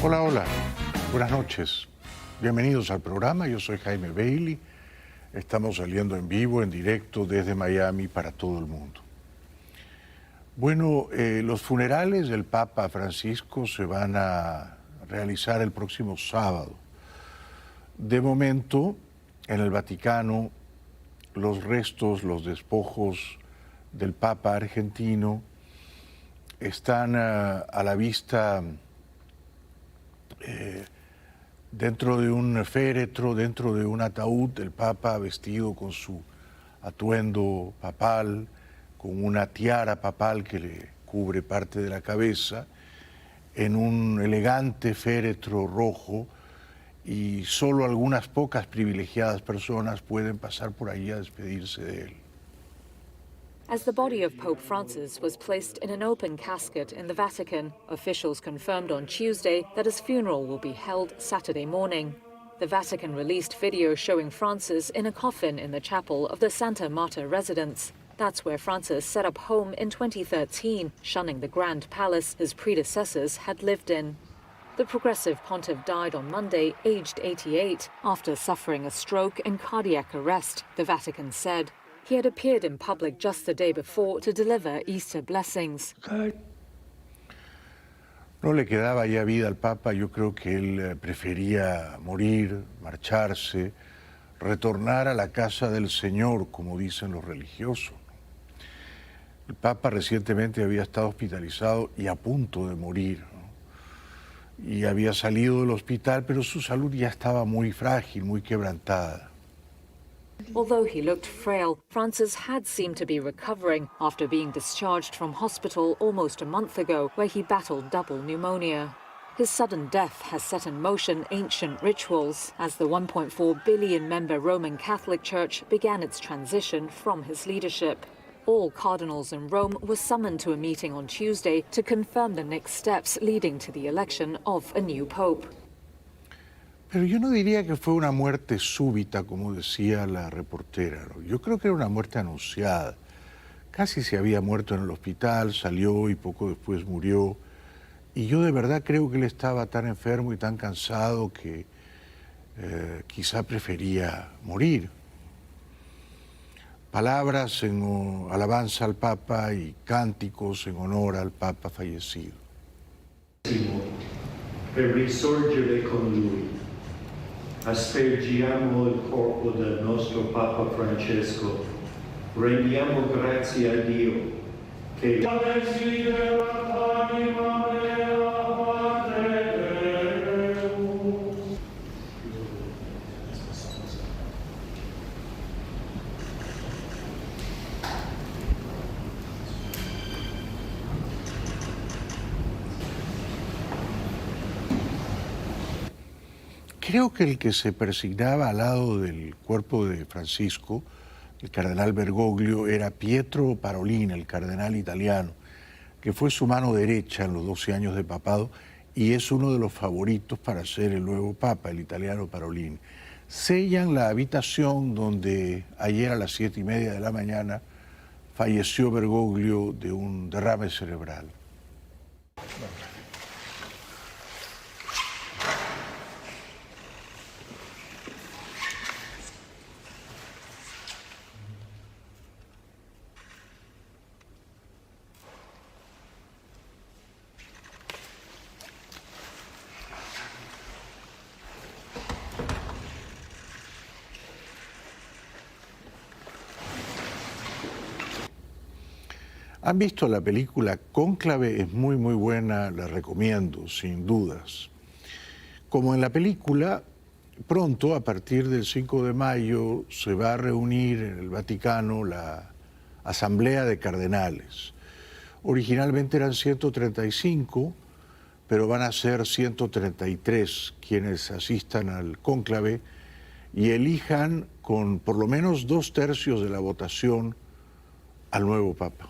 Hola, hola. Buenas noches. Bienvenidos al programa. Yo soy Jaime Bailey. Estamos saliendo en vivo, en directo desde Miami para todo el mundo. Bueno, los funerales del Papa Francisco se van a realizar el próximo sábado. De momento, en el Vaticano, los restos, los despojos del Papa argentino están a la vista dentro de un féretro, dentro de un ataúd, el Papa vestido con su atuendo papal, con una tiara papal que le cubre parte de la cabeza, en un elegante féretro rojo, y solo algunas pocas privilegiadas personas pueden pasar por ahí a despedirse de él. As the body of Pope Francis was placed in an open casket in the Vatican, officials confirmed on Tuesday that his funeral will be held Saturday morning. The Vatican released video showing Francis in a coffin in the chapel of the Santa Marta residence. That's where Francis set up home in 2013, shunning the grand palace his predecessors had lived in. The progressive pontiff died on Monday, aged 88, after suffering a stroke and cardiac arrest, the Vatican said. He had appeared in public just the day before to deliver Easter blessings. No le quedaba ya vida al Papa. Yo creo que él prefería morir, marcharse, retornar a la casa del Señor, como dicen los religiosos. El Papa recientemente había estado hospitalizado y a punto de morir, ¿no? Y había salido del hospital, pero su salud ya estaba muy frágil, muy quebrantada. Although he looked frail, Francis had seemed to be recovering after being discharged from hospital almost a month ago, where he battled double pneumonia. His sudden death has set in motion ancient rituals as the 1.4 billion member Roman Catholic Church began its transition from his leadership. All cardinals in Rome were summoned to a meeting on Tuesday to confirm the next steps leading to the election of a new pope. Pero yo no diría que fue una muerte súbita, como decía la reportera, ¿no? Yo creo que era una muerte anunciada. Casi se había muerto en el hospital, salió y poco después murió. Y yo de verdad creo que él estaba tan enfermo y tan cansado que quizá prefería morir. Palabras en alabanza al Papa y cánticos en honor al Papa fallecido. Per risorgere con lui. Aspergiamo il corpo del nostro Papa Francesco, rendiamo grazie a Dio che Creo que el que se persignaba al lado del cuerpo de Francisco, el cardenal Bergoglio, era Pietro Parolin, el cardenal italiano, que fue su mano derecha en los 12 años de papado y es uno de los favoritos para ser el nuevo papa, el italiano Parolin. Sellan la habitación donde ayer a las 7:30 de la mañana falleció Bergoglio de un derrame cerebral. ¿Han visto la película Cónclave? Es muy buena, la recomiendo, sin dudas. Como en la película, pronto, a partir del 5 de mayo, se va a reunir en el Vaticano la Asamblea de Cardenales. Originalmente eran 135, pero van a ser 133 quienes asistan al cónclave y elijan con por lo menos 2/3 de la votación al nuevo Papa.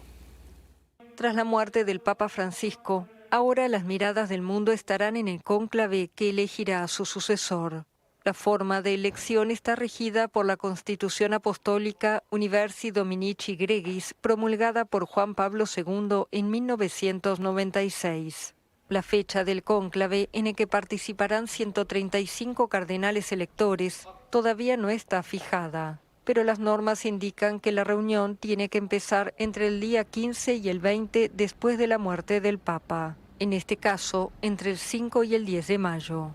Tras la muerte del Papa Francisco, ahora las miradas del mundo estarán en el cónclave que elegirá a su sucesor. La forma de elección está regida por la Constitución Apostólica Universi Dominici Gregis, promulgada por Juan Pablo II en 1996. La fecha del cónclave, en el que participarán 135 cardenales electores, todavía no está fijada, pero las normas indican que la reunión tiene que empezar entre el día 15 y el 20 después de la muerte del Papa, en este caso entre el 5 y el 10 de mayo.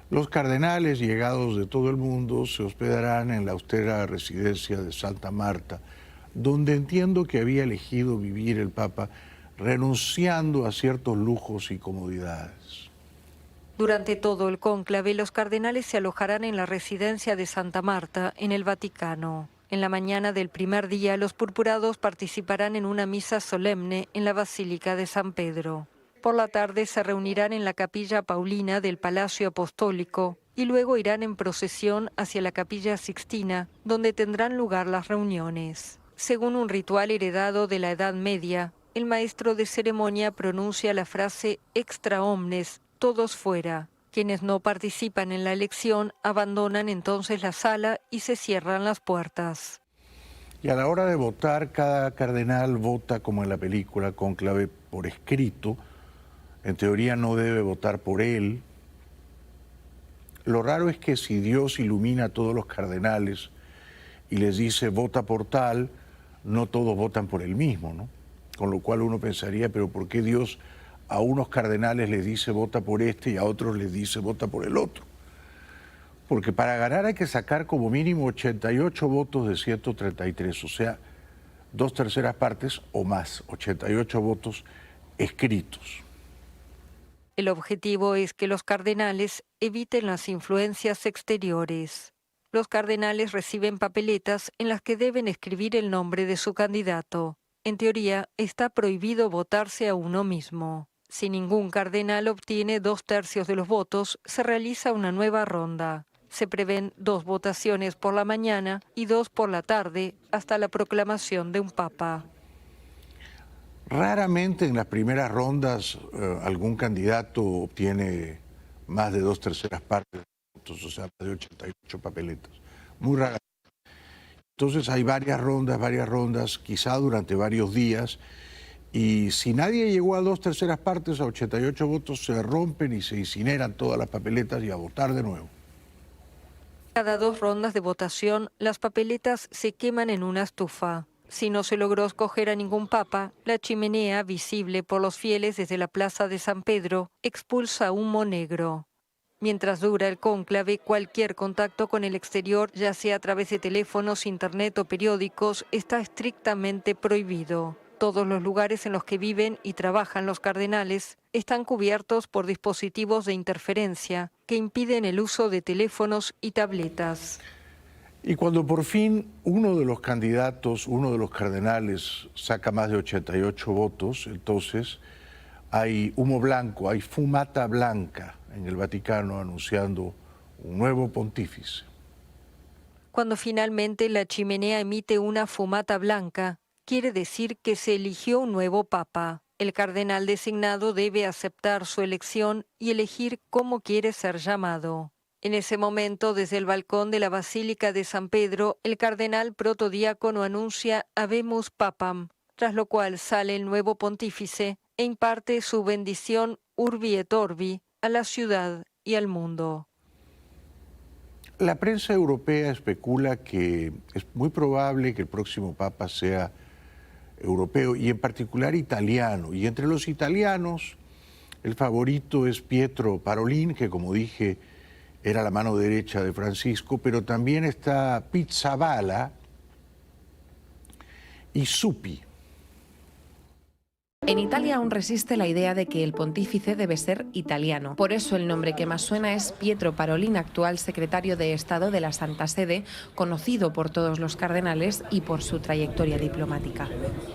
Los cardenales llegados de todo el mundo se hospedarán en la austera residencia de Santa Marta, donde entiendo que había elegido vivir el Papa, renunciando a ciertos lujos y comodidades. Durante todo el cónclave, los cardenales se alojarán en la residencia de Santa Marta, en el Vaticano. En la mañana del primer día, los purpurados participarán en una misa solemne en la Basílica de San Pedro. Por la tarde se reunirán en la Capilla Paulina del Palacio Apostólico y luego irán en procesión hacia la Capilla Sixtina, donde tendrán lugar las reuniones. Según un ritual heredado de la Edad Media, el maestro de ceremonia pronuncia la frase extra omnes, todos fuera. Quienes no participan en la elección abandonan entonces la sala y se cierran las puertas. Y a la hora de votar, cada cardenal vota como en la película Cónclave por escrito. En teoría no debe votar por él. Lo raro es que si Dios ilumina a todos los cardenales y les dice vota por tal, no todos votan por el mismo, ¿no? Con lo cual uno pensaría, pero ¿por qué Dios a unos cardenales les dice vota por este y a otros les dice vota por el otro? Porque para ganar hay que sacar como mínimo 88 votos de 133, o sea, 2/3 partes o más, 88 votos escritos. El objetivo es que los cardenales eviten las influencias exteriores. Los cardenales reciben papeletas en las que deben escribir el nombre de su candidato. En teoría, está prohibido votarse a uno mismo. Si ningún cardenal obtiene 2/3 de los votos, se realiza una nueva ronda. Se prevén 2 votaciones por la mañana y 2 por la tarde, hasta la proclamación de un papa. Raramente en las primeras rondas algún candidato obtiene más de 2/3 partes, o sea, más de 88 papeletas. Muy rara. Entonces hay varias rondas, quizá durante varios días, y si nadie llegó a 2/3 partes, a 88 votos, se rompen y se incineran todas las papeletas y a votar de nuevo. Cada 2 rondas de votación, las papeletas se queman en una estufa. Si no se logró escoger a ningún papa, la chimenea, visible por los fieles desde la plaza de San Pedro, expulsa humo negro. Mientras dura el cónclave, cualquier contacto con el exterior, ya sea a través de teléfonos, internet o periódicos, está estrictamente prohibido. Todos los lugares en los que viven y trabajan los cardenales están cubiertos por dispositivos de interferencia que impiden el uso de teléfonos y tabletas. Y cuando por fin uno de los candidatos, uno de los cardenales, saca más de 88 votos, entonces hay humo blanco, hay fumata blanca en el Vaticano anunciando un nuevo pontífice. Cuando finalmente la chimenea emite una fumata blanca, quiere decir que se eligió un nuevo papa. El cardenal designado debe aceptar su elección y elegir cómo quiere ser llamado. En ese momento, desde el balcón de la Basílica de San Pedro, el cardenal protodiácono anuncia Habemus Papam, tras lo cual sale el nuevo pontífice e imparte su bendición Urbi et Orbi a la ciudad y al mundo. La prensa europea especula que es muy probable que el próximo papa sea europeo y en particular italiano. Y entre los italianos, el favorito es Pietro Parolin, que como dije era la mano derecha de Francisco, pero también está Pizzaballa y Zuppi. En Italia aún resiste la idea de que el pontífice debe ser italiano. Por eso el nombre que más suena es Pietro Parolin, actual secretario de Estado de la Santa Sede, conocido por todos los cardenales y por su trayectoria diplomática.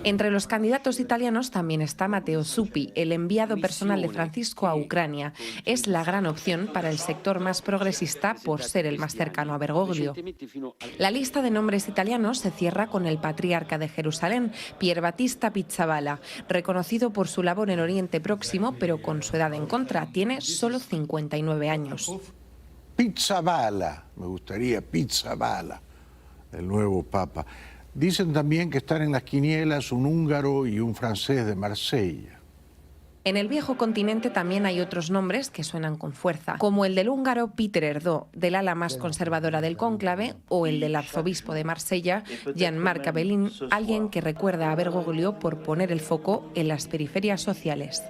Entre los candidatos italianos también está Matteo Zuppi, el enviado personal de Francisco a Ucrania. Es la gran opción para el sector más progresista por ser el más cercano a Bergoglio. La lista de nombres italianos se cierra con el patriarca de Jerusalén, Pier Battista Pizzaballa, reconocido por su labor en Oriente Próximo, pero con su edad en contra, tiene solo 59 años. Pizzaballa, me gustaría Pizzaballa, el nuevo papa. Dicen también que están en las quinielas un húngaro y un francés de Marsella. En el viejo continente también hay otros nombres que suenan con fuerza, como el del húngaro Péter Erdő, del ala más conservadora del cónclave, o el del arzobispo de Marsella, Jean-Marc Abelin, alguien que recuerda a Bergoglio por poner el foco en las periferias sociales.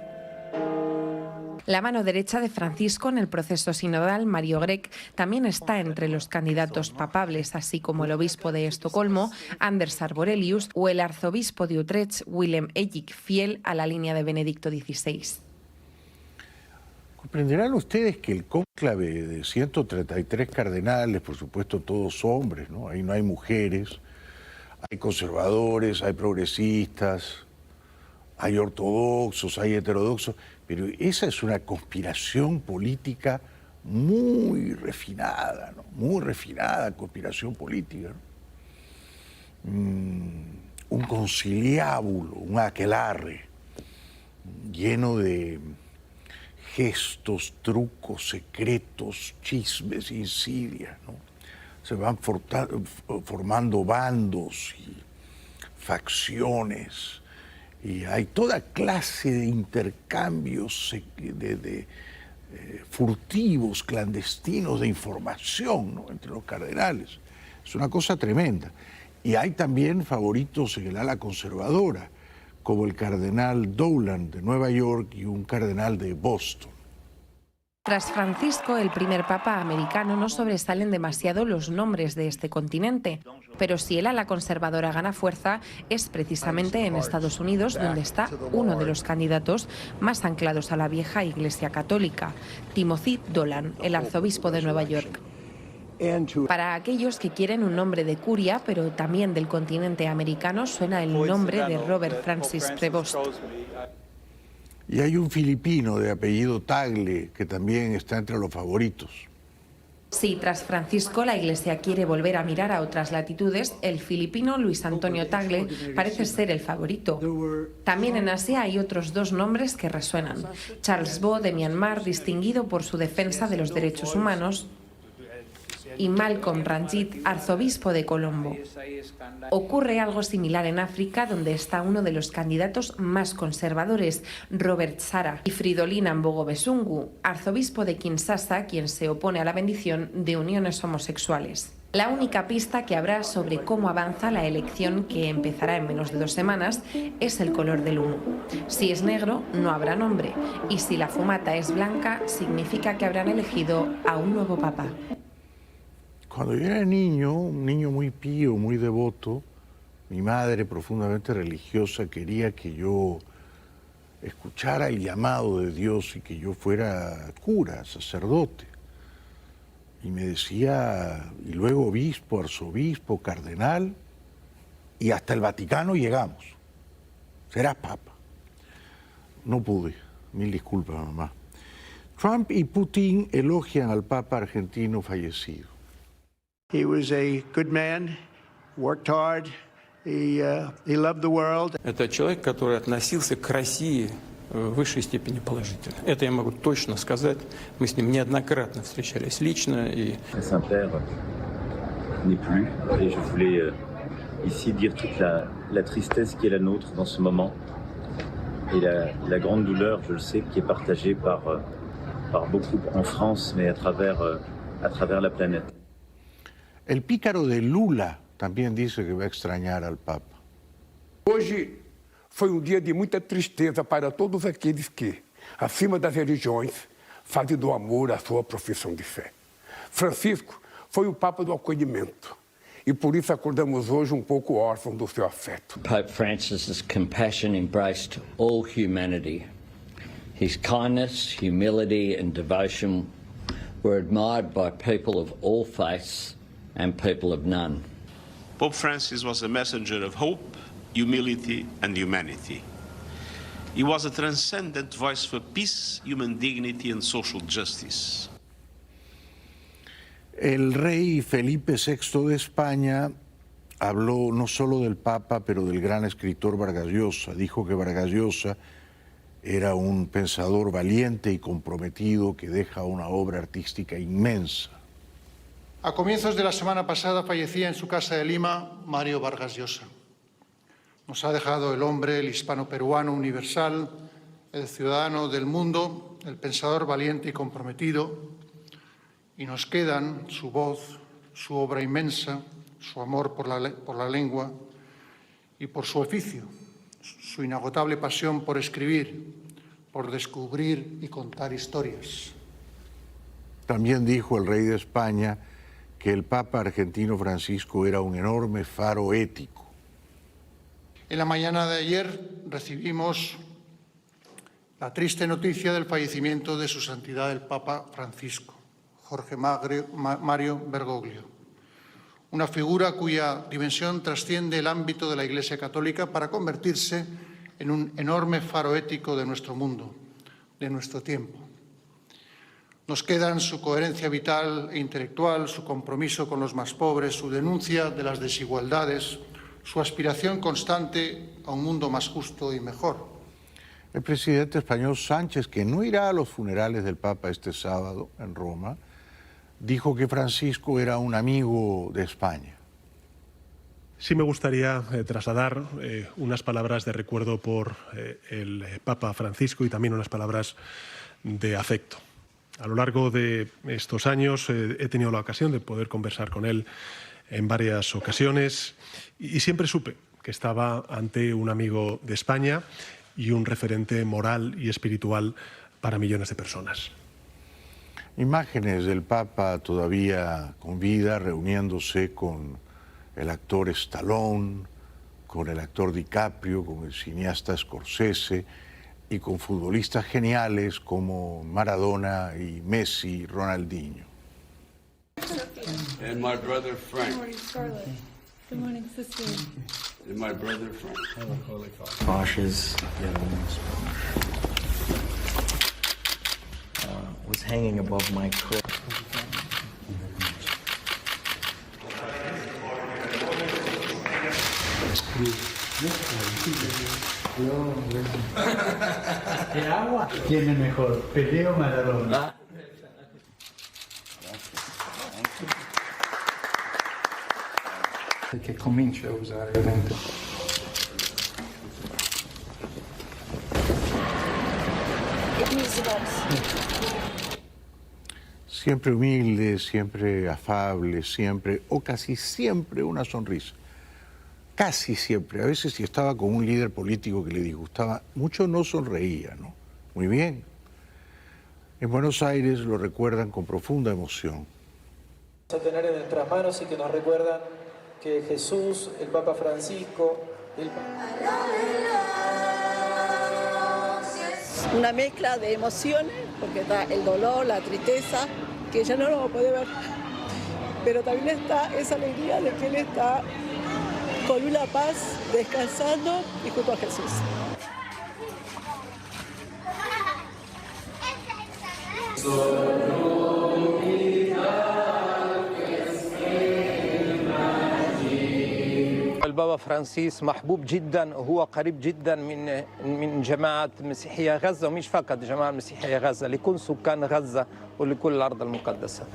La mano derecha de Francisco en el proceso sinodal, Mario Grech, también está entre los candidatos papables, así como el obispo de Estocolmo, Anders Arborelius, o el arzobispo de Utrecht, Willem Elgik, fiel a la línea de Benedicto XVI. Comprenderán ustedes que el cónclave de 133 cardenales, por supuesto todos hombres, ¿no? Ahí no hay mujeres, hay conservadores, hay progresistas, hay ortodoxos, hay heterodoxos, pero esa es una conspiración política muy refinada, ¿no? Muy refinada conspiración política, ¿no? Un conciliábulo, un aquelarre lleno de gestos, trucos, secretos, chismes, insidias, ¿no? Se van formando bandos y facciones. Y hay toda clase de intercambios furtivos, clandestinos de información, ¿no? Entre los cardenales. Es una cosa tremenda. Y hay también favoritos en el ala conservadora, como el cardenal Dowland de Nueva York y un cardenal de Boston. Tras Francisco, el primer papa americano, no sobresalen demasiado los nombres de este continente, pero si el ala conservadora gana fuerza, es precisamente en Estados Unidos donde está uno de los candidatos más anclados a la vieja Iglesia Católica, Timothy Dolan, el arzobispo de Nueva York. Para aquellos que quieren un nombre de curia, pero también del continente americano, suena el nombre de Robert Francis Prevost. Y hay un filipino de apellido Tagle que también está entre los favoritos. Si tras Francisco la Iglesia quiere volver a mirar a otras latitudes, el filipino Luis Antonio Tagle parece ser el favorito. También en Asia hay otros dos nombres que resuenan. Charles Bo de Myanmar, distinguido por su defensa de los derechos humanos, y Malcolm Ranjit, arzobispo de Colombo. Ocurre algo similar en África, donde está uno de los candidatos más conservadores, Robert Sara, y Fridolin Ambogo Besungu, arzobispo de Kinshasa, quien se opone a la bendición de uniones homosexuales. La única pista que habrá sobre cómo avanza la elección, que empezará en menos de 2 semanas, es el color del humo. Si es negro, no habrá nombre, y si la fumata es blanca, significa que habrán elegido a un nuevo papa. Cuando yo era niño, un niño muy pío, muy devoto, mi madre, profundamente religiosa, quería que yo escuchara el llamado de Dios y que yo fuera cura, sacerdote. Y me decía, y luego obispo, arzobispo, cardenal, y hasta el Vaticano llegamos. Serás papa. No pude, mil disculpas, mamá. Trump y Putin elogian al papa argentino fallecido. He was a good man, worked hard, he loved the world. Это человек, который относился к России в высшей степени положительно. Это я могу точно сказать. Мы с ним неоднократно встречались лично. Saint-Père n'est plus. Et je voulais ici dire toute la tristesse qui est la nôtre dans ce moment. Et la grande douleur, je le sais, qui est partagée par beaucoup en France, mais à travers la planète. El pícaro de Lula también dice que va a extrañar al Papa. Hoje foi dia de muita tristeza para todos aqueles que, acima das religiões, fazem do amor a sua profissão de fé. Francisco foi o Papa do acolhimento e por isso acordamos hoje pouco órfãos do seu afeto. Pope Francis's compassion embraced all humanity. His kindness, humility and devotion were admired by people of all faiths and people of none. Pope Francis was a messenger of hope, humility and humanity. He was a transcendent voice for peace, human dignity and social justice. El rey Felipe VI de España habló no solo del Papa, pero del gran escritor Vargas Llosa. Dijo que Vargas Llosa era un pensador valiente y comprometido que deja una obra artística inmensa. A comienzos de la semana pasada fallecía en su casa de Lima Mario Vargas Llosa. Nos ha dejado el hombre, el hispano-peruano universal, el ciudadano del mundo, el pensador valiente y comprometido, y nos quedan su voz, su obra inmensa, su amor por la lengua y por su oficio, su inagotable pasión por escribir, por descubrir y contar historias. También dijo el rey de España que el Papa argentino Francisco era un enorme faro ético. En la mañana de ayer recibimos la triste noticia del fallecimiento de Su Santidad el Papa Francisco, Jorge Mario Bergoglio, una figura cuya dimensión trasciende el ámbito de la Iglesia Católica para convertirse en un enorme faro ético de nuestro mundo, de nuestro tiempo. Nos quedan su coherencia vital e intelectual, su compromiso con los más pobres, su denuncia de las desigualdades, su aspiración constante a un mundo más justo y mejor. El presidente español Sánchez, que no irá a los funerales del Papa este sábado en Roma, dijo que Francisco era un amigo de España. Sí me gustaría trasladar unas palabras de recuerdo por el Papa Francisco y también unas palabras de afecto. A lo largo de estos años he tenido la ocasión de poder conversar con él en varias ocasiones y siempre supe que estaba ante un amigo de España y un referente moral y espiritual para millones de personas. Imágenes del Papa todavía con vida reuniéndose con el actor Stallone, con el actor DiCaprio, con el cineasta Scorsese y con futbolistas geniales como Maradona y Messi, Ronaldinho. And my brother Frank. Good morning, Scarlett. Good morning, Cecile. And my brother Frank. Cautious. Was hanging above my crib. ¿Quién es mejor, Pelé o Maradona? Che comincio a usare veramente. Siempre humilde, siempre afable, siempre o casi siempre una sonrisa. Casi siempre. A veces si estaba con un líder político que le disgustaba, mucho no sonreía, ¿no? Muy bien. En Buenos Aires lo recuerdan con profunda emoción. Vamos a tener en nuestras manos y que nos recuerdan que Jesús, el Papa Francisco, Una mezcla de emociones, porque está el dolor, la tristeza, que ya no lo puede ver, pero también está esa alegría de que Él está con una paz, descansando y junto a Jesús. البابا فرانسيس محبوب جدا وهو قريب جدا من جماعة مسيحية غزة ومش فقط جماعة مسيحية غزة لكل سكان غزة ولكل الأرض المقدسة.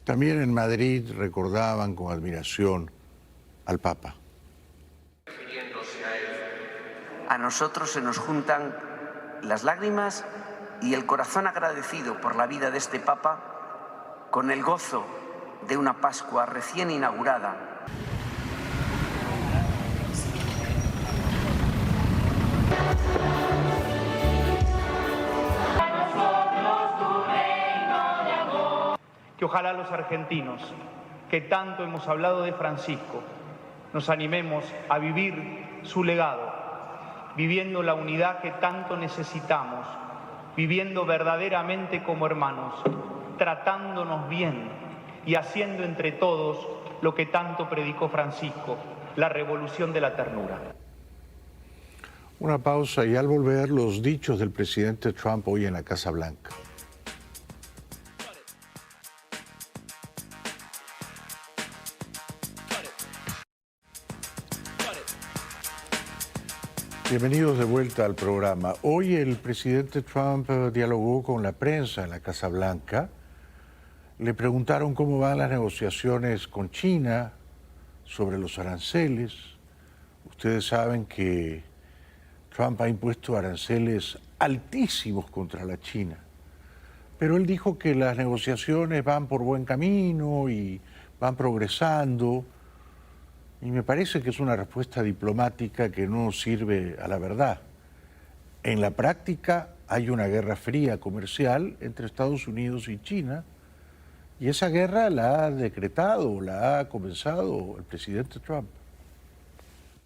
También en Madrid recordaban con admiración al Papa. A nosotros se nos juntan las lágrimas y el corazón agradecido por la vida de este Papa con el gozo de una Pascua recién inaugurada. Que ojalá los argentinos, que tanto hemos hablado de Francisco, nos animemos a vivir su legado, viviendo la unidad que tanto necesitamos, viviendo verdaderamente como hermanos, tratándonos bien y haciendo entre todos lo que tanto predicó Francisco, la revolución de la ternura. Una pausa y al volver los dichos del presidente Trump hoy en la Casa Blanca. Bienvenidos de vuelta al programa. Hoy el presidente Trump dialogó con la prensa en la Casa Blanca. Le preguntaron cómo van las negociaciones con China sobre los aranceles. Ustedes saben que Trump ha impuesto aranceles altísimos contra la China. Pero él dijo que las negociaciones van por buen camino y van progresando. Y me parece que es una respuesta diplomática que no sirve a la verdad. En la práctica hay una guerra fría comercial entre Estados Unidos y China, y esa guerra la ha decretado, la ha comenzado el presidente Trump.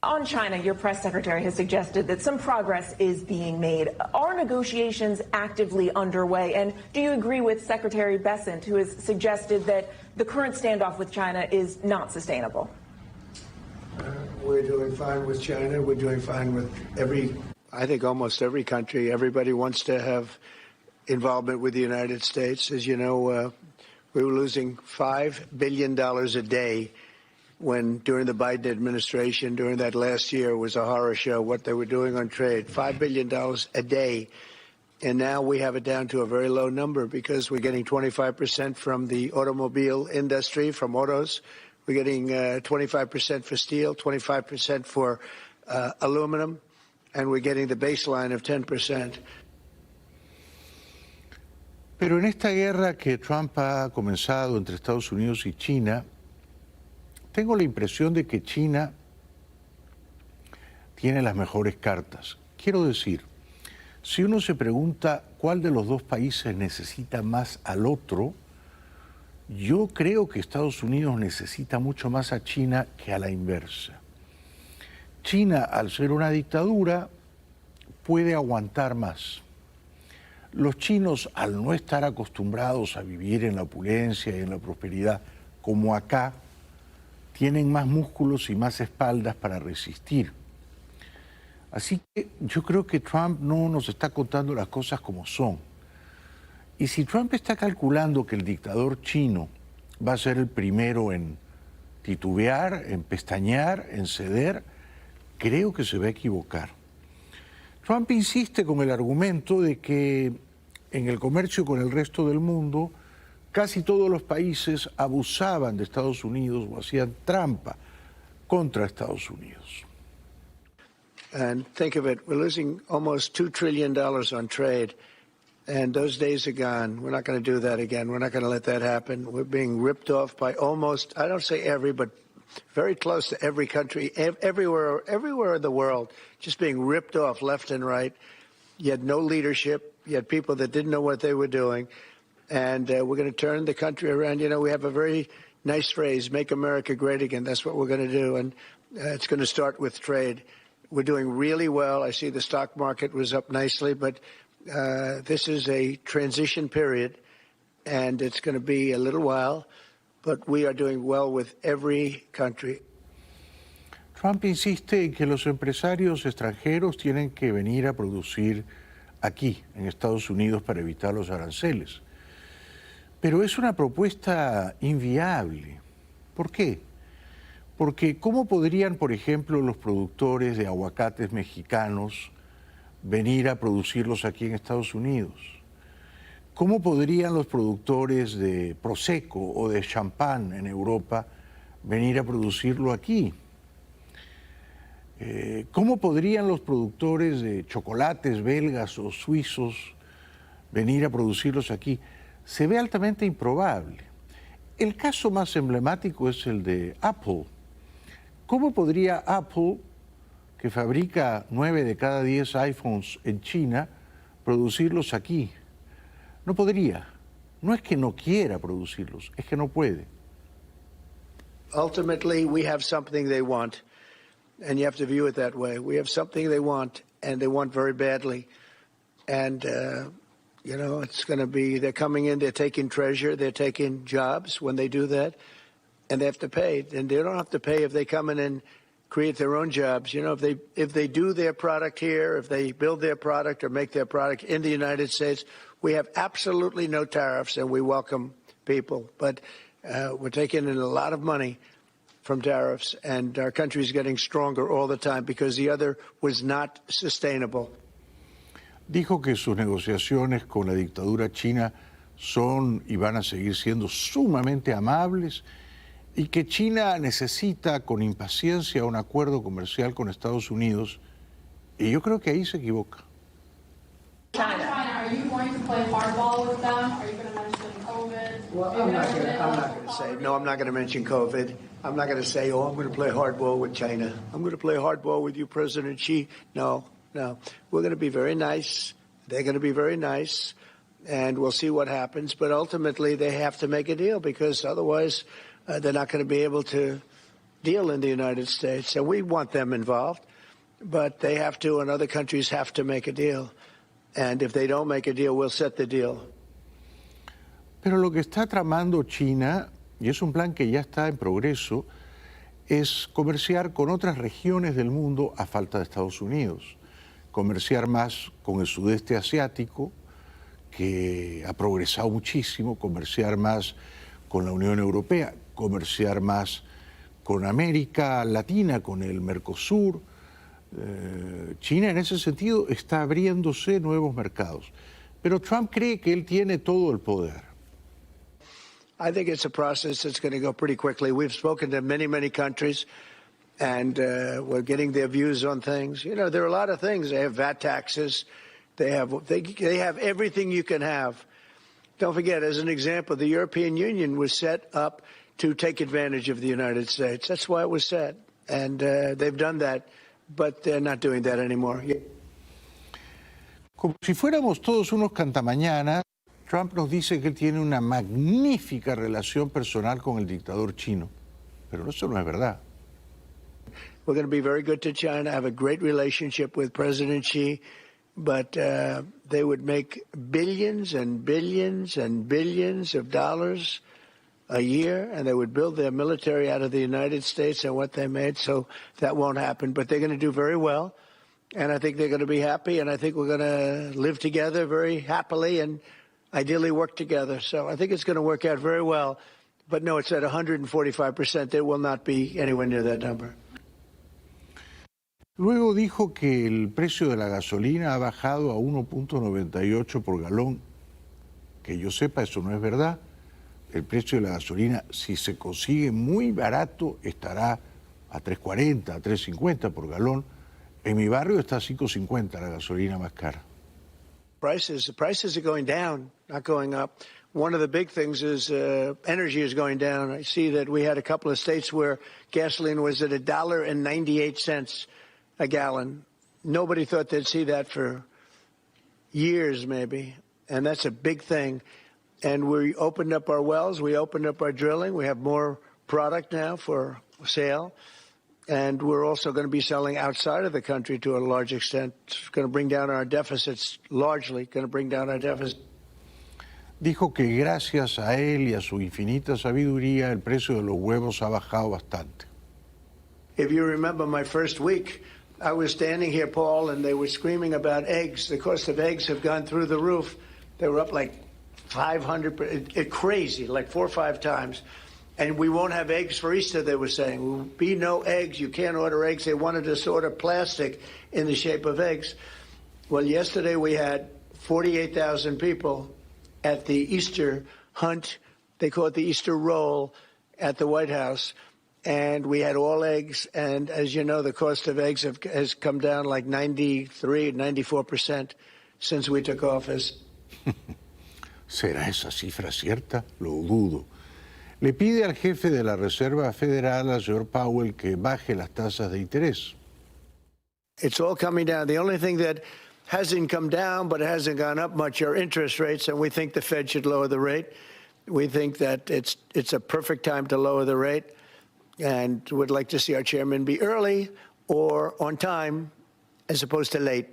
On China, your press secretary has suggested that some progress is being made. Are negotiations actively underway? And do you agree with Secretary Bessent, who has suggested that the current standoff with China is not sustainable? We're doing fine with China. We're doing fine with I think almost every country. Everybody wants to have involvement with the United States. As you know, we were losing $5 billion a day when during the Biden administration, during that last year, was a horror show what they were doing on trade. $5 billion a day. And now we have it down to a very low number because we're getting 25% from the automobile industry, from autos. We're getting 25% for steel, 25% for aluminum, and we're getting the baseline of 10%. Pero en esta guerra que Trump ha comenzado entre Estados Unidos y China, tengo la impresión de que China tiene las mejores cartas. Quiero decir, si uno se pregunta cuál de los dos países necesita más al otro, yo creo que Estados Unidos necesita mucho más a China que a la inversa. China, al ser una dictadura, puede aguantar más. Los chinos, al no estar acostumbrados a vivir en la opulencia y en la prosperidad como acá, tienen más músculos y más espaldas para resistir. Así que yo creo que Trump no nos está contando las cosas como son. Y si Trump está calculando que el dictador chino va a ser el primero en titubear, en pestañear, en ceder, creo que se va a equivocar. Trump insiste con el argumento de que en el comercio con el resto del mundo casi todos los países abusaban de Estados Unidos o hacían trampa contra Estados Unidos. And think of it, we're losing almost $2 trillion on trade, and those days are gone. We're not going to do that again. We're not going to let that happen. We're being ripped off by almost, I don't say every, but very close to every country, everywhere in the world, just being ripped off left and right. You had no leadership. You had people that didn't know what they were doing. And we're going to turn the country around. You know, we have a very nice phrase, make America great again. That's what we're going to do. And it's going to start with trade. We're doing really well. I see the stock market was up nicely, but this is a transition period, and it's going to be a little while, but we are doing well with every country. Trump insiste en que los empresarios extranjeros tienen que venir a producir aquí, en Estados Unidos, para evitar los aranceles. Pero es una propuesta inviable. ¿Por qué? Porque ¿cómo podrían, por ejemplo, los productores de aguacates mexicanos venir a producirlos aquí en Estados Unidos? ¿Cómo podrían los productores de Prosecco o de champán en Europa venir a producirlo aquí? ¿Cómo podrían los productores de chocolates belgas o suizos venir a producirlos aquí? Se ve altamente improbable. El caso más emblemático es el de Apple. ¿Cómo podría Apple, que fabrica 9 de cada 10 iPhones en China, producirlos aquí? No podría. No es que no quiera producirlos, es que no puede. Ultimately, we have something they want, and you have to view it that way. We have something they want, and they want very badly. And, you know, it's going to be, they're coming in, they're taking treasure, they're taking jobs when they do that. And they have to pay, and they don't have to pay if they come in and create their own jobs. You know, if they do their product here, if they build their product or make their product in the United States, we have absolutely no tariffs, and we welcome people. But we're taking in a lot of money from tariffs, and our country is getting stronger all the time because the other was not sustainable. Dijo que sus negociaciones con la dictadura china son y van a seguir siendo sumamente amables, y que China necesita con impaciencia un acuerdo comercial con Estados Unidos, y yo creo que ahí se equivoca. China, are you going to play hardball with them? Are you going to mention COVID? Well, I'm not going to say, no, I'm not going to mention COVID. I'm not going to say, oh, I'm going to play hardball with China. I'm going to play hardball with you, President Xi. No. We're going to be very nice. They're going to be very nice. And we'll see what happens. But ultimately, they have to make a deal because otherwise they're not going to be able to deal in the United States. And we want them involved. But they have to, and other countries have to make a deal. And if they don't make a deal, we'll set the deal. Pero lo que está tramando China, y es un plan que ya está en progreso, es comerciar con otras regiones del mundo a falta de Estados Unidos. Comerciar más con el sudeste asiático, que ha progresado muchísimo, comerciar más con la Unión Europea, comerciar más con América Latina, con el Mercosur. China en ese sentido está abriéndose nuevos mercados. Pero Trump cree que él tiene todo el poder. I think it's a process that's going to go pretty quickly. We've spoken to many, many countries, and we're getting their views on things. You know, there are a lot of things. They have VAT taxes. They have everything you can have. Don't forget, as an example, the European Union was set up to take advantage of the United States. That's why it was set. And they've done that, but they're not doing that anymore. Como si fuéramos todos unos cantamañanas, Trump nos dice que él tiene una magnífica relación personal con el dictador chino. Pero eso no es verdad. We're going to be very good to China, have a great relationship with President Xi, but they would make billions and billions and billions of dollars a year, and they would build their military out of the United States and what they made, so that won't happen. But they're going to do very well, and I think they're going to be happy, and I think we're going to live together very happily and ideally work together. So I think it's going to work out very well. But no, it's at 145%. There will not be anywhere near that number. Luego dijo que el precio de la gasolina ha bajado a 1.98 por galón. Que yo sepa, eso no es verdad. El precio de la gasolina, si se consigue muy barato, estará a 3.40, a 3.50 por galón. En mi barrio está a 5.50 la gasolina más cara. Prices are going down, not going up. One of the big things is energy is going down. I see that we had a couple of states where gasoline was at $1.98 a gallon. Nobody thought they'd see that for years, maybe, and that's a big thing. And we opened up our wells, we opened up our drilling, we have more product now for sale, and we're also going to be selling outside of the country to a large extent. It's going to bring down our deficits, largely going to bring down our deficits. Dijo que gracias a él y a su infinita sabiduría el precio de los huevos ha bajado bastante. If you remember my first week, I was standing here, Paul, and they were screaming about eggs. The cost of eggs have gone through the roof. They were up like 500, crazy, like 4 or 5 times. And we won't have eggs for Easter, they were saying. There will be no eggs. You can't order eggs. They wanted us to order plastic in the shape of eggs. Well, yesterday we had 48,000 people at the Easter hunt. They call it the Easter roll at the White House. And we had all eggs. And as you know, the cost of eggs has come down like 93, 94% since we took office. ¿Será esa cifra cierta? Lo dudo. Le pide al jefe de la Reserva Federal, al señor Powell, que baje las tasas de interés. It's all coming down. The only thing that hasn't come down but hasn't gone up much are interest rates, and we think the Fed should lower the rate. We think that it's a perfect time to lower the rate, and would like to see our chairman be early or on time as opposed to late.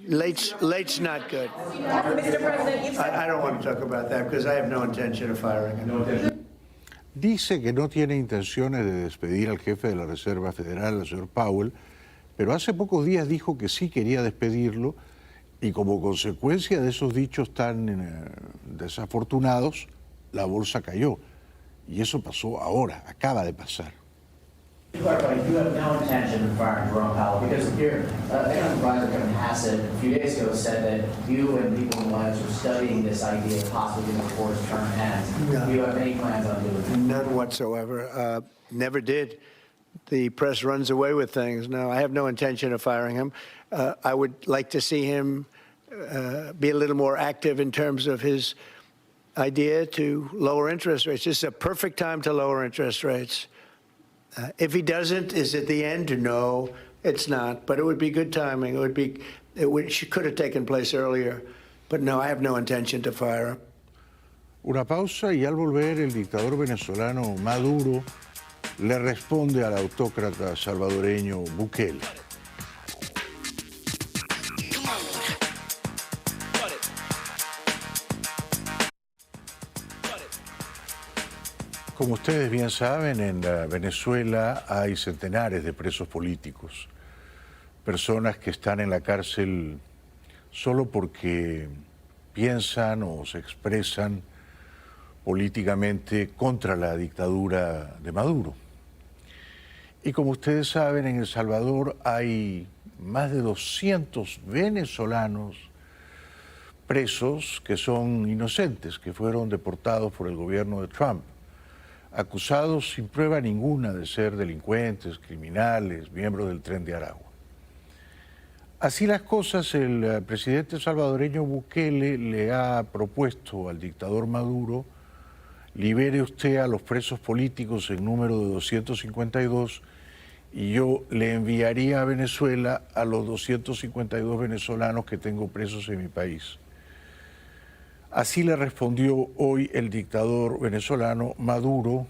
Late's not good. Mr. President, I don't want to talk about that because I have no intention of firing him. Dice que no tiene intenciones de despedir al jefe de la Reserva Federal, al señor Powell, pero hace pocos días dijo que sí quería despedirlo y como consecuencia de esos dichos tan desafortunados, la bolsa cayó. Y eso pasó ahora, acaba de pasar. You have no intention of firing Jerome Powell because your economic advisor Kevin Hassett a few days ago said that you and people in the White House are studying this idea of possibly getting before his term ends. No. Do you have any plans on doing that? None whatsoever. Never did. The press runs away with things. No, I have no intention of firing him. I would like to see him be a little more active in terms of his idea to lower interest rates. This is a perfect time to lower interest rates. If he doesn't, is it the end? No, it's not. But it would be good timing. It could have taken place earlier. But no, I have no intention to fire him. Una pausa y al volver el dictador venezolano Maduro le responde al autócrata salvadoreño Bukele. Como ustedes bien saben, en Venezuela hay centenares de presos políticos, personas que están en la cárcel solo porque piensan o se expresan políticamente contra la dictadura de Maduro. Y como ustedes saben, en El Salvador hay más de 200 venezolanos presos que son inocentes, que fueron deportados por el gobierno de Trump, acusados sin prueba ninguna de ser delincuentes, criminales, miembros del Tren de Aragua. Así las cosas, el presidente salvadoreño Bukele le ha propuesto al dictador Maduro: libere usted a los presos políticos en número de 252 y yo le enviaría a Venezuela a los 252 venezolanos que tengo presos en mi país. Así le respondió hoy el dictador venezolano Maduro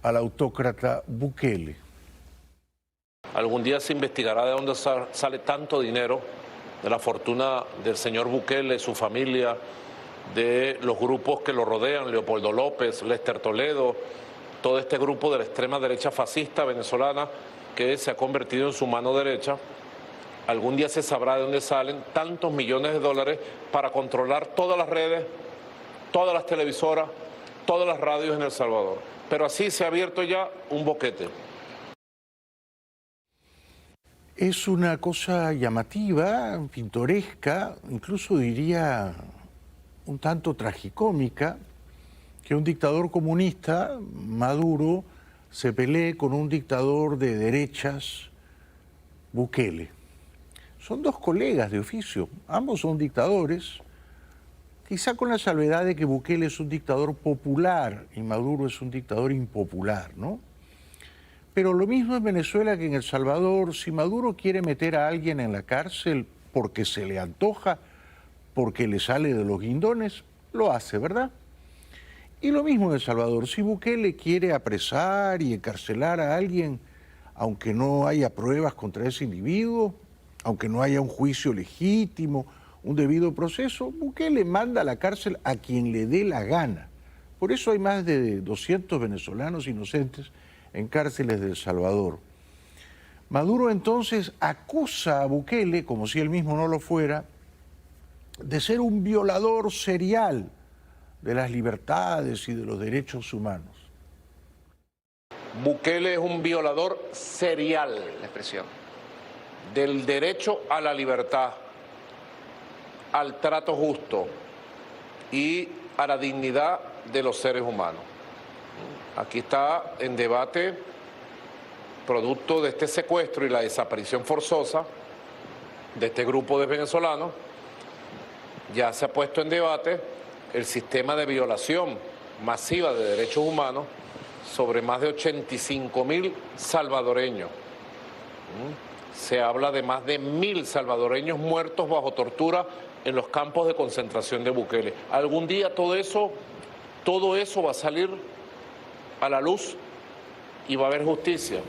al autócrata Bukele. Algún día se investigará de dónde sale tanto dinero, de la fortuna del señor Bukele, su familia, de los grupos que lo rodean, Leopoldo López, Lester Toledo, todo este grupo de la extrema derecha fascista venezolana que se ha convertido en su mano derecha. Algún día se sabrá de dónde salen tantos millones de dólares para controlar todas las redes, todas las televisoras, todas las radios en El Salvador. Pero así se ha abierto ya un boquete. Es una cosa llamativa, pintoresca, incluso diría un tanto tragicómica, que un dictador comunista, Maduro, se pelee con un dictador de derechas, Bukele. Son dos colegas de oficio, ambos son dictadores, quizá con la salvedad de que Bukele es un dictador popular y Maduro es un dictador impopular, ¿no? Pero lo mismo en Venezuela que en El Salvador. Si Maduro quiere meter a alguien en la cárcel porque se le antoja, porque le sale de los guindones, lo hace, ¿verdad? Y lo mismo en El Salvador. Si Bukele quiere apresar y encarcelar a alguien, aunque no haya pruebas contra ese individuo, aunque no haya un juicio legítimo, un debido proceso, Bukele manda a la cárcel a quien le dé la gana. Por eso hay más de 200 venezolanos inocentes en cárceles de El Salvador. Maduro entonces acusa a Bukele, como si él mismo no lo fuera, de ser un violador serial de las libertades y de los derechos humanos. Bukele es un violador serial, la expresión, del derecho a la libertad, al trato justo y a la dignidad de los seres humanos. Aquí está en debate, producto de este secuestro y la desaparición forzosa de este grupo de venezolanos, ya se ha puesto en debate el sistema de violación masiva de derechos humanos sobre más de 85.000 salvadoreños. Se habla de más de 1.000 salvadoreños muertos bajo tortura en los campos de concentración de Bukele. Algún día todo eso va a salir a la luz y va a haber justicia.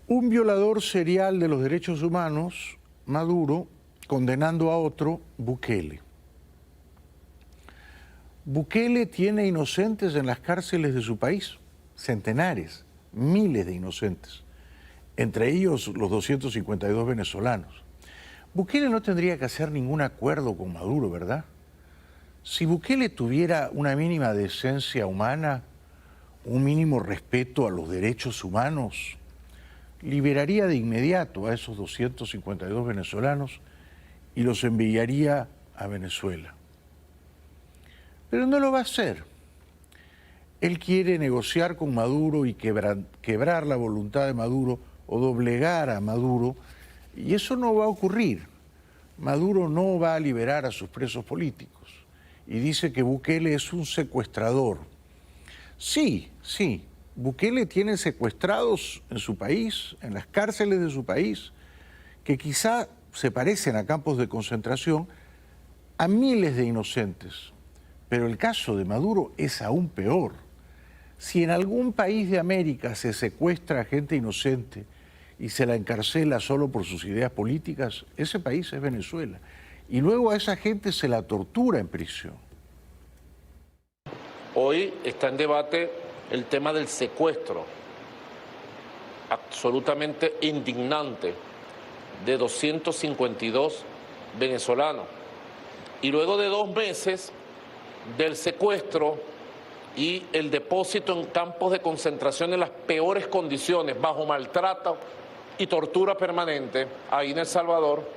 Un violador serial de los derechos humanos, Maduro, condenando a otro, Bukele. Bukele tiene inocentes en las cárceles de su país, centenares, miles de inocentes, entre ellos los 252 venezolanos. Bukele no tendría que hacer ningún acuerdo con Maduro, ¿verdad? Si Bukele tuviera una mínima decencia humana, un mínimo respeto a los derechos humanos, liberaría de inmediato a esos 252 venezolanos y los enviaría a Venezuela. Pero no lo va a hacer. Él quiere negociar con Maduro y quebrar la voluntad de Maduro o doblegar a Maduro, y eso no va a ocurrir. Maduro no va a liberar a sus presos políticos y dice que Bukele es un secuestrador. Sí, sí, Bukele tiene secuestrados en su país, en las cárceles de su país, que quizá se parecen a campos de concentración, a miles de inocentes. Pero el caso de Maduro es aún peor. Si en algún país de América se secuestra a gente inocente y se la encarcela solo por sus ideas políticas, ese país es Venezuela. Y luego a esa gente se la tortura en prisión. Hoy está en debate el tema del secuestro, absolutamente indignante, de 252 venezolanos. Y luego de 2 meses del secuestro y el depósito en campos de concentración en las peores condiciones, bajo maltrato y tortura permanente, ahí en El Salvador,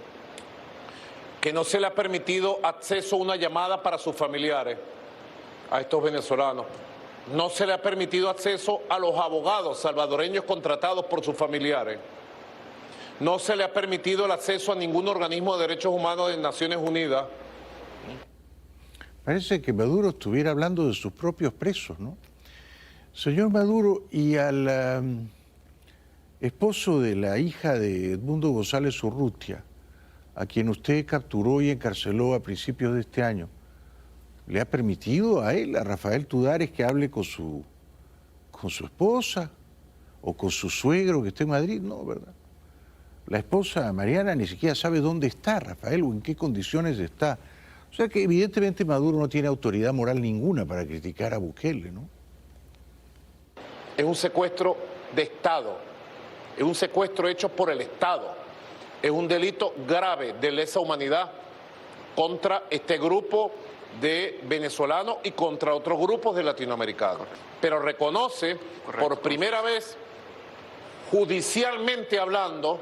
que no se le ha permitido acceso a una llamada para sus familiares, a estos venezolanos. No se le ha permitido acceso a los abogados salvadoreños contratados por sus familiares. No se le ha permitido el acceso a ningún organismo de derechos humanos de Naciones Unidas. Parece que Maduro estuviera hablando de sus propios presos, ¿no? Señor Maduro, y al esposo de la hija de Edmundo González Urrutia, a quien usted capturó y encarceló a principios de este año, ¿le ha permitido a él, a Rafael Tudares, que hable con su esposa o con su suegro que esté en Madrid? No, ¿verdad? La esposa Mariana ni siquiera sabe dónde está Rafael o en qué condiciones está. O sea que evidentemente Maduro no tiene autoridad moral ninguna para criticar a Bukele, ¿no? Es un secuestro de Estado, es un secuestro hecho por el Estado, es un delito grave de lesa humanidad contra este grupo de venezolanos y contra otros grupos de latinoamericanos. Pero reconoce, por primera vez, judicialmente hablando,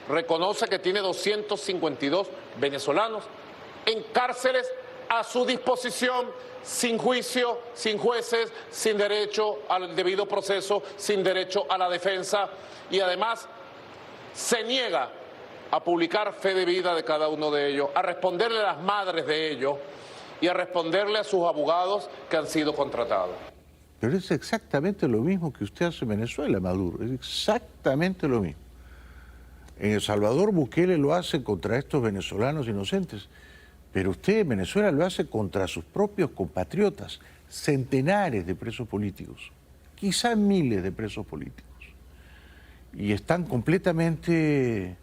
reconoce que tiene 252 venezolanos en cárceles a su disposición, sin juicio, sin jueces, sin derecho al debido proceso, sin derecho a la defensa, y además se niega a publicar fe de vida de cada uno de ellos, a responderle a las madres de ellos y a responderle a sus abogados que han sido contratados. Pero es exactamente lo mismo que usted hace en Venezuela, Maduro, es exactamente lo mismo. En El Salvador Bukele lo hace contra estos venezolanos inocentes, pero usted en Venezuela lo hace contra sus propios compatriotas, centenares de presos políticos, quizás miles de presos políticos, y están completamente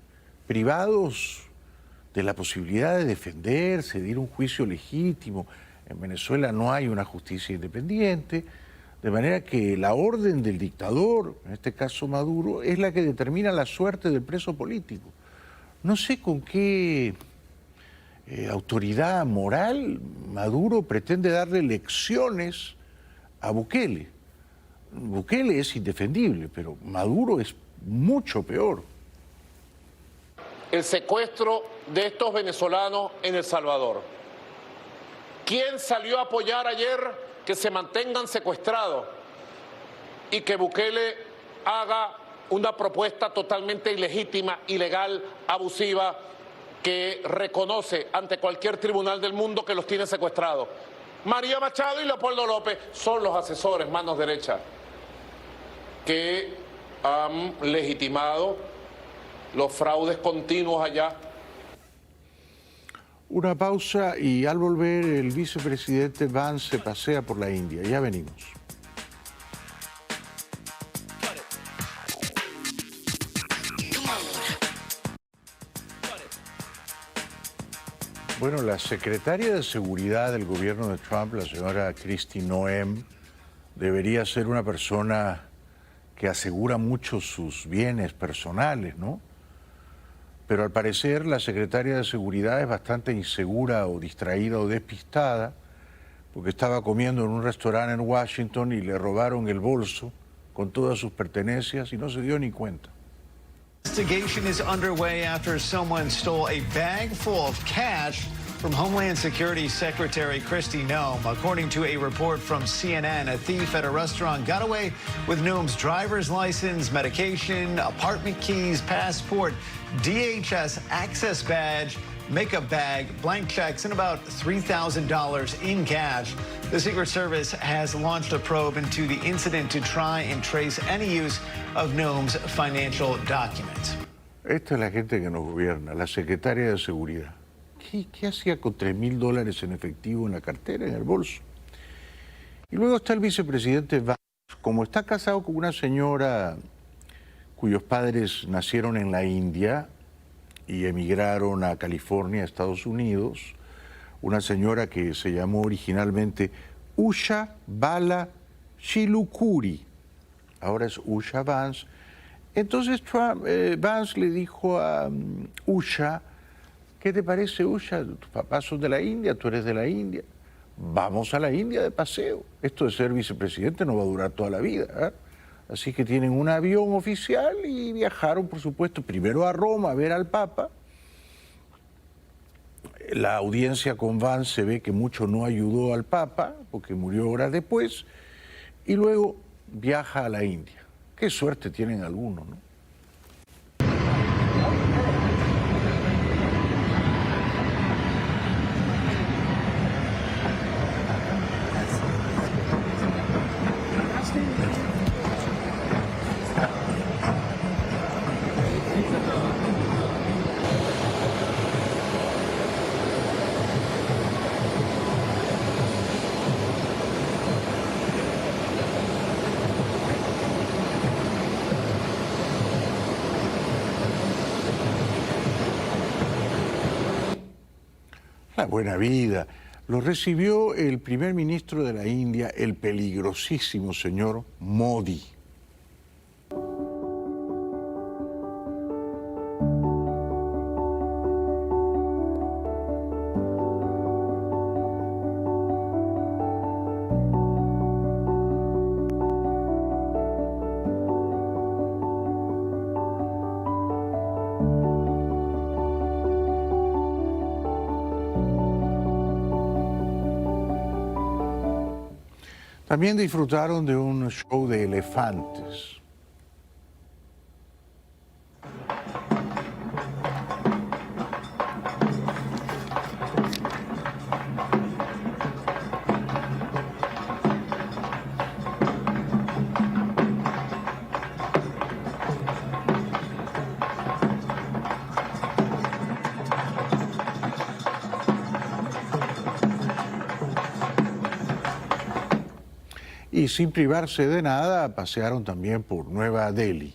privados de la posibilidad de defenderse, de ir a un juicio legítimo. En Venezuela no hay una justicia independiente, de manera que la orden del dictador, en este caso Maduro, es la que determina la suerte del preso político. No sé con qué autoridad moral Maduro pretende darle lecciones a Bukele. Bukele es indefendible, pero Maduro es mucho peor. El secuestro de estos venezolanos en El Salvador. ¿Quién salió a apoyar ayer que se mantengan secuestrados y que Bukele haga una propuesta totalmente ilegítima, ilegal, abusiva, que reconoce ante cualquier tribunal del mundo que los tiene secuestrados? María Machado y Leopoldo López son los asesores, manos derechas, que han legitimado los fraudes continuos allá. Una pausa y al volver el vicepresidente Vance se pasea por la India. Ya venimos. Bueno, la secretaria de Seguridad del gobierno de Trump, la señora Kristi Noem, debería ser una persona que asegura mucho sus bienes personales, ¿no? Pero al parecer la secretaria de Seguridad es bastante insegura o distraída o despistada, porque estaba comiendo en un restaurante en Washington y le robaron el bolso con todas sus pertenencias y no se dio ni cuenta. Investigation is underway after someone stole a bag full of cash from Homeland Security Secretary Kristi Noem. According to a report from CNN, a thief at a restaurant got away with Noem's driver's license, medication, apartment keys, passport, DHS access badge, makeup bag, blank checks, and about $3,000 in cash. The Secret Service has launched a probe into the incident to try and trace any use of Noem's financial documents. Esta es la gente que nos gobierna, la secretaria de Seguridad. ¿Qué hacía con $3.000 en efectivo en la cartera, en el bolso? Y luego está el vicepresidente Vance. Como está casado con una señora cuyos padres nacieron en la India y emigraron a California, Estados Unidos, una señora que se llamó originalmente Usha Bala Shilukuri, ahora es Usha Vance. Entonces Vance le dijo a Usha: ¿qué te parece, Usha? Tus papás son de la India, tú eres de la India. Vamos a la India de paseo. Esto de ser vicepresidente no va a durar toda la vida, ¿eh? Así que tienen un avión oficial y viajaron, por supuesto, primero a Roma a ver al Papa. La audiencia con Vance se ve que mucho no ayudó al Papa, porque murió horas después, y luego viaja a la India. Qué suerte tienen algunos, ¿no? La buena vida. Lo recibió el primer ministro de la India, el peligrosísimo señor Modi. También disfrutaron de un show de elefantes. Y sin privarse de nada, pasearon también por Nueva Delhi.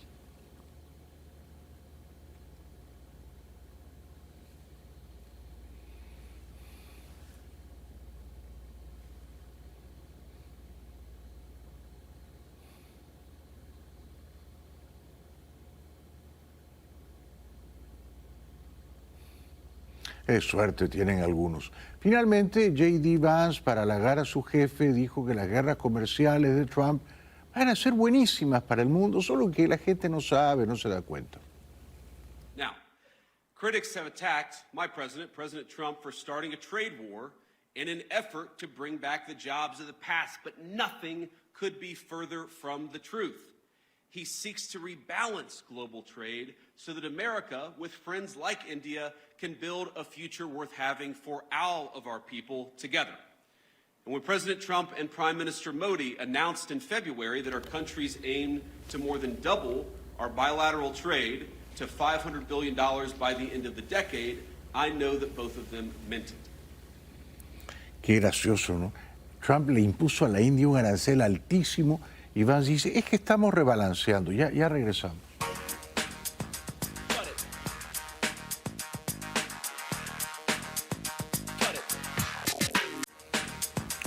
Suerte tienen algunos. Finalmente, J.D. Vance, para halagar a su jefe, dijo que las guerras comerciales de Trump van a ser buenísimas para el mundo, solo que la gente no sabe, no se da cuenta. Now, critics have attacked my president, President Trump, for starting a trade war in an effort to bring back the jobs of the past, but nothing could be further from the truth. He seeks to rebalance global trade so that America, with friends like India, can build a future worth having for all of our people together. And when President Trump and Prime Minister Modi announced in February that our countries aim to more than double our bilateral trade to $500 billion by the end of the decade, I know that both of them meant it. Qué gracioso, ¿no? Trump le impuso a la India un arancel altísimo y Vance dice, es que estamos rebalanceando. Ya regresamos.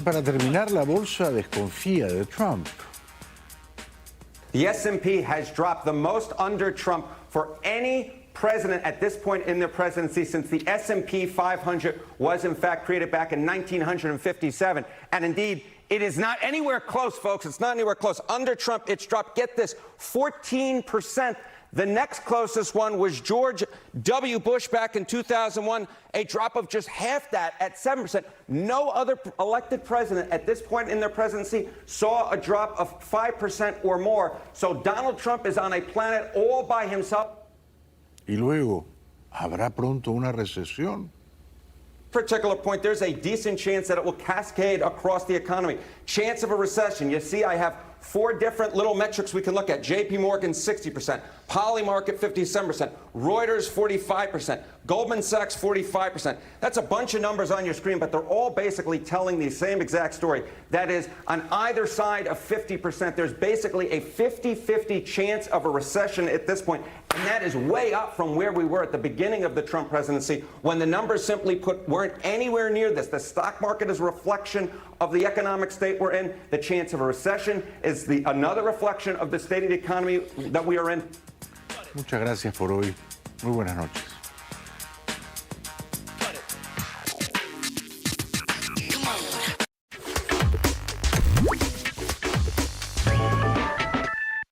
Para terminar, la bolsa desconfía de Trump. The S&P has dropped the most under Trump for any president at this point in their presidency since the S&P 500 was in fact created back in 1957. And indeed, it is not anywhere close, folks. It's not anywhere close. Under Trump, it's dropped, get this, 14%. The next closest one was George W. Bush back in 2001, a drop of just half that at 7%. No other elected president at this point in their presidency saw a drop of 5% or more. So Donald Trump is on a planet all by himself. Y luego, ¿habrá pronto una recesión? particular point, there's a decent chance that it will cascade across the economy. Chance of a recession. You see, I have 4 different little metrics we can look at. JP Morgan, 60%. Polymarket, 57%. Reuters, 45%. Goldman Sachs, 45%. That's a bunch of numbers on your screen, but they're all basically telling the same exact story. That is, on either side of 50%, there's basically a 50-50 chance of a recession at this point. And that is way up from where we were at the beginning of the Trump presidency, when the numbers simply put weren't anywhere near this. The stock market is a reflection of the economic state we're in. The chance of a recession is another reflection of the state of the economy that we are in. Muchas gracias por hoy. Muy buenas noches.